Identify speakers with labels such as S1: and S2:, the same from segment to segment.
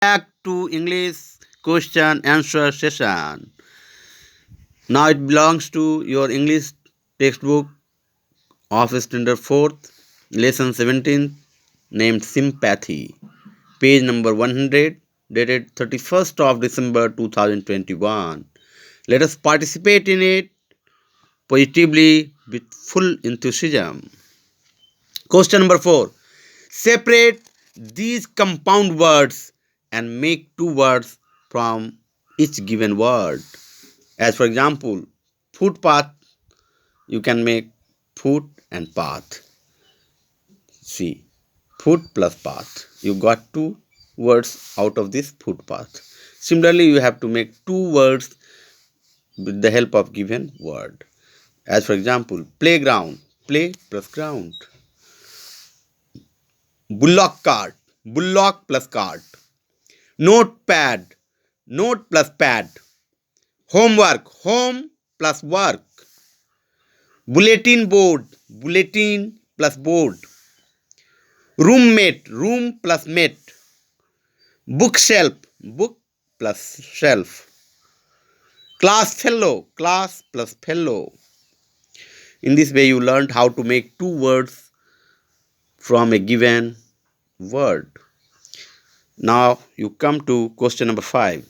S1: Back to English question answer session. Now it belongs to your English textbook of standard 4th, lesson 17, named Sympathy, page number 100, dated 31st of December 2021. Let us participate in it positively with full enthusiasm. Question number 4. Separate these compound words and make two words from each given word. As for example, footpath, you can make foot and path. See, foot plus path. You got two words out of this footpath. Similarly, you have to make two words with the help of given word. As for example, playground, play plus ground. Bullock cart, bullock plus cart. Notepad, note plus pad. Homework, home plus work. Bulletin board, bulletin plus board. Roommate, room plus mate. Bookshelf, book plus shelf. Class plus fellow. In this way, you learned how to make two words from a given word. Now you come to question number 5.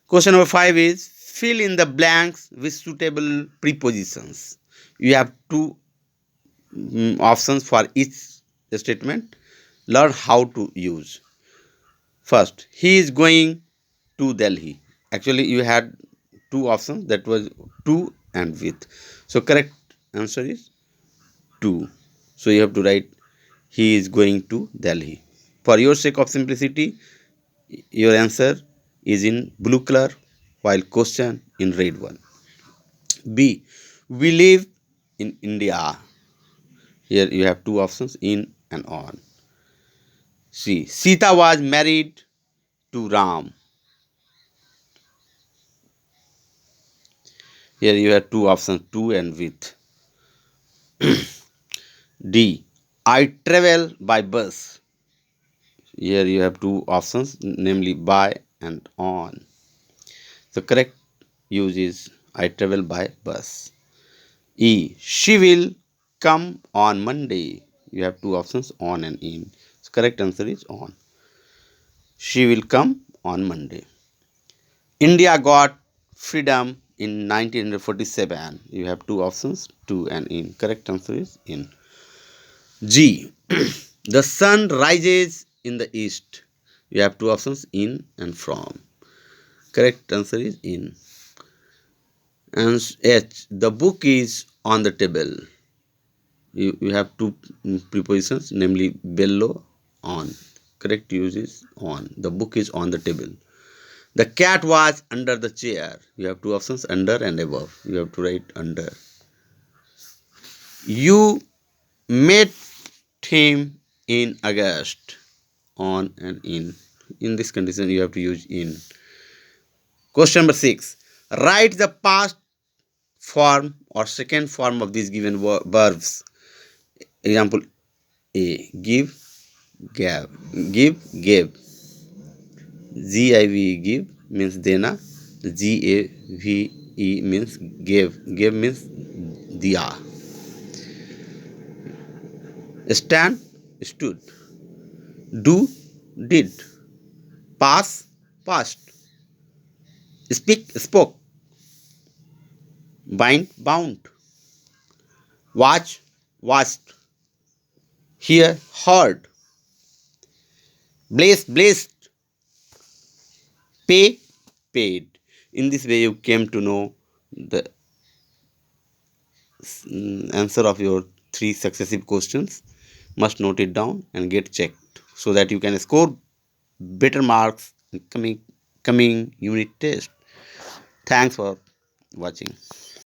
S1: Question number 5 is fill in the blanks with suitable prepositions. You have two options for each statement. Learn how to use. First, he is going to Delhi. Actually, you had two options, that was to and with. So correct answer is to. So you have to write he is going to Delhi. For your sake of simplicity, your answer is in blue color while question in red one. B. We live in India. Here you have two options, in and on. C. Sita was married to Ram. Here you have two options, to and with. D. I travel by bus. Here you have two options, namely by and on. The correct use is I travel by bus. E. She will come on Monday. You have two options, on and in. The correct answer is on. She will come on Monday. India got freedom in 1947. You have two options, to and in. Correct answer is in. G. The sun rises in the east. You have two options, in and from. Correct answer is in. And H. The book is on the table. You have two prepositions, namely below, on. Correct use is on. The book is on the table. The cat was under the chair. You have two options, under and above. You have to write under. You met him in August. On and in. In this condition, you have to use in. Question number 6. Write the past form or second form of these given verbs. Example A. Give, gave. Give, gave. Give means dena. Gave means gave. Gave means diya. Stand, stood. Do, did. Pass, passed. Speak, spoke. Bind, bound. Watch, watched. Hear, heard. Bless, blessed. Pay, paid. In this way, you came to know the answer of your three successive questions. Must note it down and get checked so that you can score better marks in coming unit test. Thanks for watching.